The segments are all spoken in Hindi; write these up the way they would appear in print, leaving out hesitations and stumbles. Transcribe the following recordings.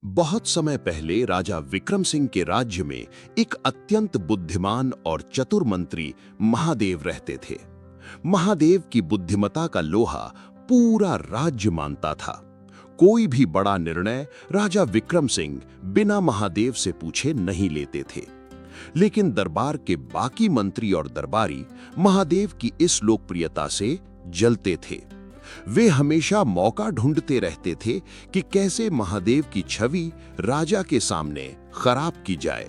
बहुत समय पहले राजा विक्रम सिंह के राज्य में एक अत्यंत बुद्धिमान और चतुर मंत्री महादेव रहते थे। महादेव की बुद्धिमता का लोहा पूरा राज्य मानता था। कोई भी बड़ा निर्णय राजा विक्रम सिंह बिना महादेव से पूछे नहीं लेते थे। लेकिन दरबार के बाकी मंत्री और दरबारी महादेव की इस लोकप्रियता से जलते थे। वे हमेशा मौका ढूंढते रहते थे कि कैसे महादेव की छवि राजा के सामने खराब की जाए।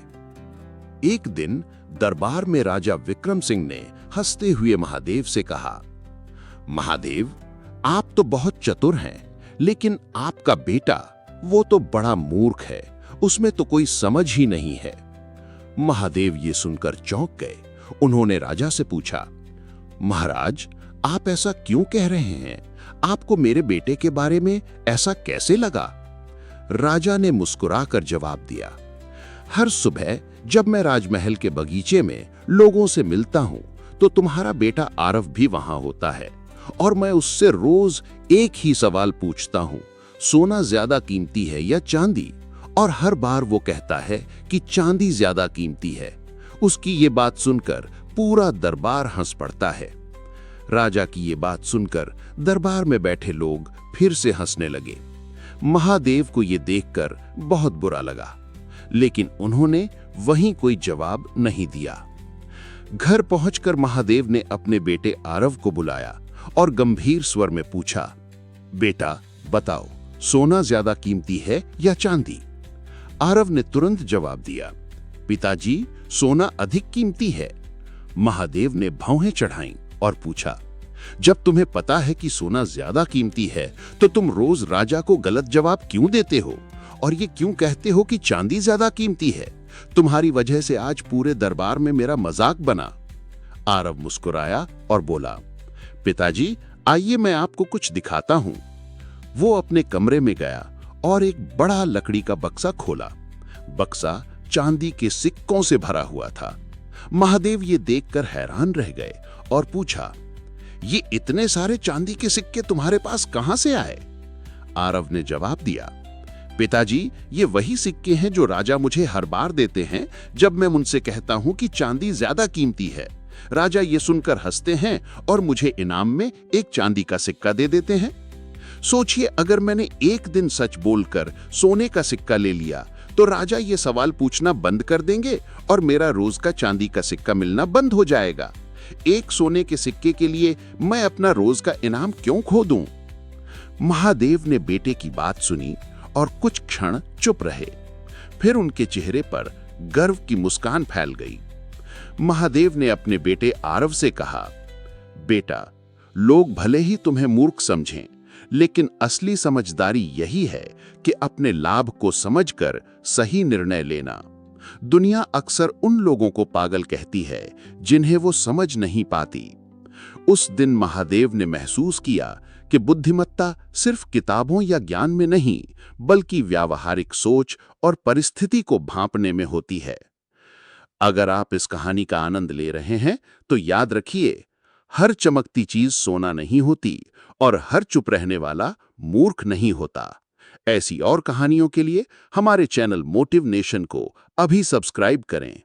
एक दिन दरबार में राजा विक्रम सिंह ने हंसते हुए महादेव से कहा, महादेव, आप तो बहुत चतुर हैं, लेकिन आपका बेटा वो तो बड़ा मूर्ख है, उसमें तो कोई समझ ही नहीं है। महादेव ये सुनकर चौंक गए। उन्होंने राजा से पूछा, महाराज, आप ऐसा क्यों कह रहे हैं? आपको मेरे बेटे के बारे में ऐसा कैसे लगा? राजा ने मुस्कुराकर जवाब दिया, हर सुबह जब मैं राजमहल के बगीचे में लोगों से मिलता हूं, तो तुम्हारा बेटा आरव भी वहां होता है और मैं उससे रोज एक ही सवाल पूछता हूं, सोना ज्यादा कीमती है या चांदी? और हर बार वो कहता है कि चांदी ज्यादा कीमती है। उसकी ये बात सुनकर पूरा दरबार हंस पड़ता है। राजा की ये बात सुनकर दरबार में बैठे लोग फिर से हंसने लगे। महादेव को ये देखकर बहुत बुरा लगा, लेकिन उन्होंने वहीं कोई जवाब नहीं दिया। घर पहुंचकर महादेव ने अपने बेटे आरव को बुलाया और गंभीर स्वर में पूछा, बेटा बताओ, सोना ज्यादा कीमती है या चांदी? आरव ने तुरंत जवाब दिया, पिताजी, सोना अधिक कीमती है। महादेव ने भौहें चढ़ाईं और पूछा, जब तुम्हें पता है कि सोना ज्यादा कीमती है, तो तुम रोज राजा को गलत जवाब क्यों देते हो और ये क्यों कहते हो कि चांदी ज्यादा कीमती है? तुम्हारी वजह से आज पूरे दरबार में मेरा मजाक बना। आरव मुस्कुराया और बोला, पिताजी, आइए मैं आपको कुछ दिखाता हूं। वो अपने कमरे में गया और एक बड़ा लकड़ी का बक्सा खोला। बक्सा चांदी के सिक्कों से भरा हुआ था। महादेव ये देखकर हैरान रह गए और पूछा, ये इतने सारे चांदी के सिक्के तुम्हारे पास कहां से आए? आरव ने जवाब दिया, पिताजी, ये वही सिक्के हैं जो राजा मुझे हर बार देते हैं जब मैं उनसे कहता हूं कि चांदी ज्यादा कीमती है। राजा ये सुनकर हंसते हैं और मुझे इनाम में एक चांदी का सिक्का दे देते हैं। सोचिए, अगर मैंने एक दिन सच बोलकर सोने का सिक्का ले लिया, तो राजा ये सवाल पूछना बंद कर देंगे और मेरा रोज का चांदी का सिक्का मिलना बंद हो जाएगा। एक सोने के सिक्के के लिए मैं अपना रोज का इनाम क्यों खो दूं? महादेव ने बेटे की बात सुनी और कुछ क्षण चुप रहे। फिर उनके चेहरे पर गर्व की मुस्कान फैल गई। महादेव ने अपने बेटे आरव से कहा, बेटा, लोग भले ही तुम्हें मूर्ख समझें, लेकिन असली समझदारी यही है कि अपने लाभ को समझकर सही निर्णय लेना। दुनिया अक्सर उन लोगों को पागल कहती है जिन्हें वो समझ नहीं पाती। उस दिन महादेव ने महसूस किया कि बुद्धिमत्ता सिर्फ किताबों या ज्ञान में नहीं, बल्कि व्यावहारिक सोच और परिस्थिति को भांपने में होती है। अगर आप इस कहानी का आनंद ले रहे हैं, तो याद रखिए, हर चमकती चीज सोना नहीं होती और हर चुप रहने वाला मूर्ख नहीं होता। ऐसी और कहानियों के लिए हमारे चैनल मोटिव नेशन को अभी सब्सक्राइब करें।